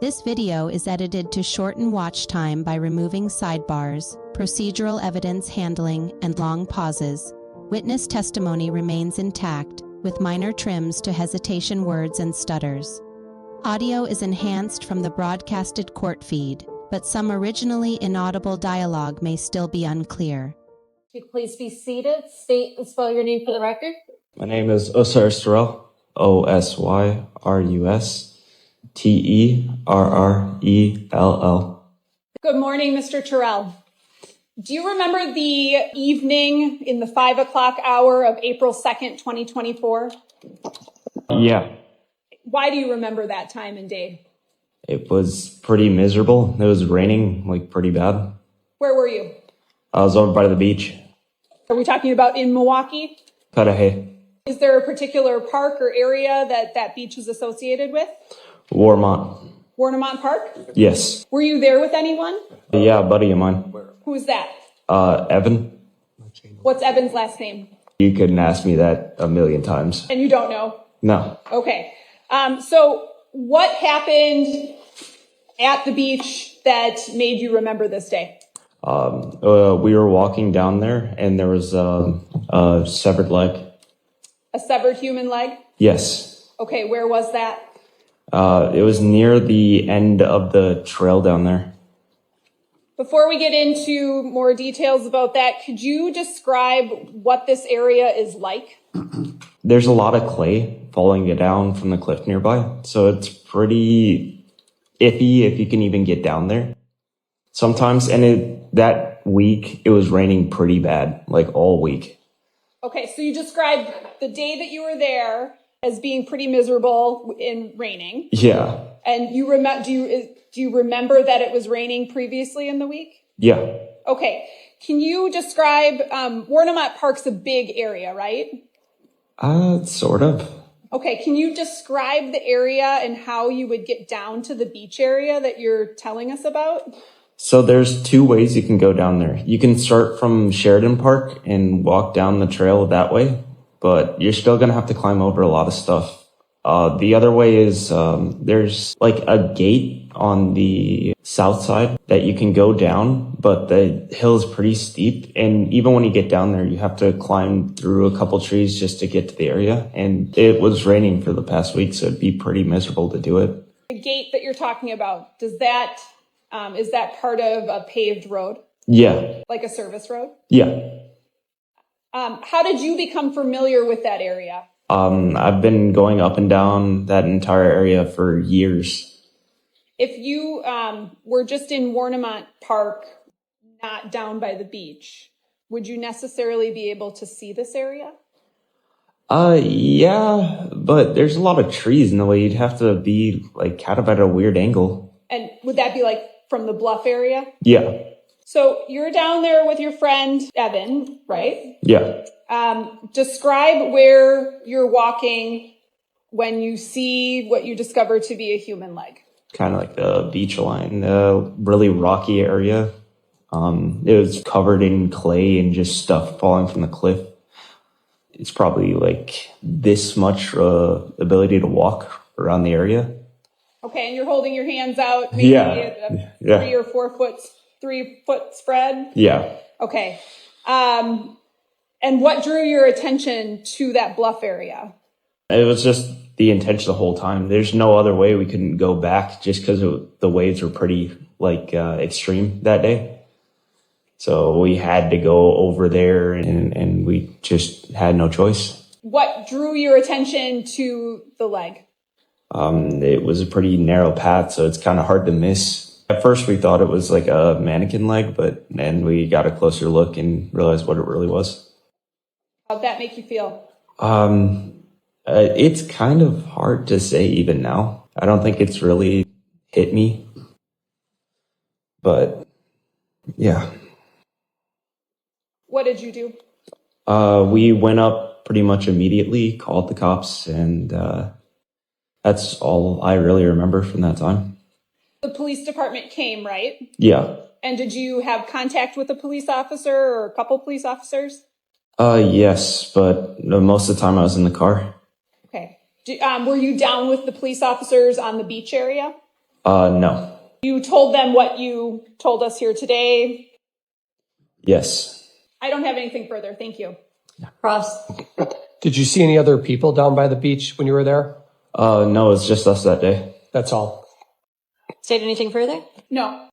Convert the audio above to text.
This video is edited to shorten watch time by removing sidebars, procedural evidence handling, and long pauses. Witness testimony remains intact, with minor trims to hesitation words and stutters. Audio is enhanced from the broadcasted court feed, but some originally inaudible dialogue may still be unclear. Please be seated. State and spell your name for the record. My name is Osyrus Terrell, Osyrus-Terrell. Good morning, Mr. Terrell. Do you remember the evening in the 5 o'clock hour of April 2nd, 2024? Yeah, Why do you remember that time and day? it was pretty miserable. It was raining, pretty bad. Where were you? I was over by the beach. Are we talking about in Milwaukee? Cudahay. Is there a particular park or area that beach is associated with? Warnimont. Warnimont Park? Yes. Were you there with anyone? Yeah, a buddy of mine. Who's that? Evan. What's Evan's last name? You couldn't ask me that a million times. And you don't know? No. Okay. So what happened at the beach that made you remember this day? We were walking down there, and there was a severed leg. A severed human leg? Yes. Okay, where was that? It was near the end of the trail down there. Before we get into more details about that, could you describe what this area is like? There's a lot of clay falling down from the cliff nearby, so it's pretty iffy if you can even get down there. Sometimes, and that week, it was raining pretty bad, all week. Okay, so you described the day that you were there as being pretty miserable and raining. Yeah. And do you remember that it was raining previously in the week? Yeah. Okay. Can you describe, Warnimont Park's a big area, right? Sort of. Okay. Can you describe the area and how you would get down to the beach area that you're telling us about? So there's two ways you can go down there. You can start from Sheridan Park and walk down the trail that way, but you're still going to have to climb over a lot of stuff. The other way is there's a gate on the south side that you can go down, but the hill is pretty steep. And even when you get down there, you have to climb through a couple trees just to get to the area. And it was raining for the past week, so it'd be pretty miserable to do it. The gate that you're talking about, is that part of a paved road? Yeah. Like a service road? Yeah. How did you become familiar with that area? I've been going up and down that entire area for years. If you were just in Warnimont Park, not down by the beach, would you necessarily be able to see this area? Yeah, but there's a lot of trees in the way. You'd have to be kind of at a weird angle. And would that be from the bluff area? Yeah. So you're down there with your friend, Evan, right? Yeah. Describe where you're walking when you see what you discover to be a human leg. Kind of like the beach line, really rocky area. It was covered in clay and just stuff falling from the cliff. It's probably this much ability to walk around the area. Okay, and you're holding your hands out, maybe Yeah. 3 or 4 foot, 3 foot spread? Yeah. Okay. And what drew your attention to that bluff area? It was just the intention the whole time. There's no other way we couldn't go back just because the waves were pretty extreme that day. So we had to go over there and we just had no choice. What drew your attention to the leg? It was a pretty narrow path, so it's kind of hard to miss. At first we thought it was a mannequin leg, but then we got a closer look and realized what it really was. How'd that make you feel? It's kind of hard to say even now. I don't think it's really hit me. But yeah. What did you do? We went up pretty much immediately, called the cops, and that's all I really remember from that time. The police department came, right? Yeah. And did you have contact with a police officer or a couple police officers? Yes, but most of the time I was in the car. Okay. Were you down with the police officers on the beach area? No. You told them what you told us here today. Yes. I don't have anything further. Thank you. Ross? Did you see any other people down by the beach when you were there? No, it's just us that day. That's all. State anything further? No.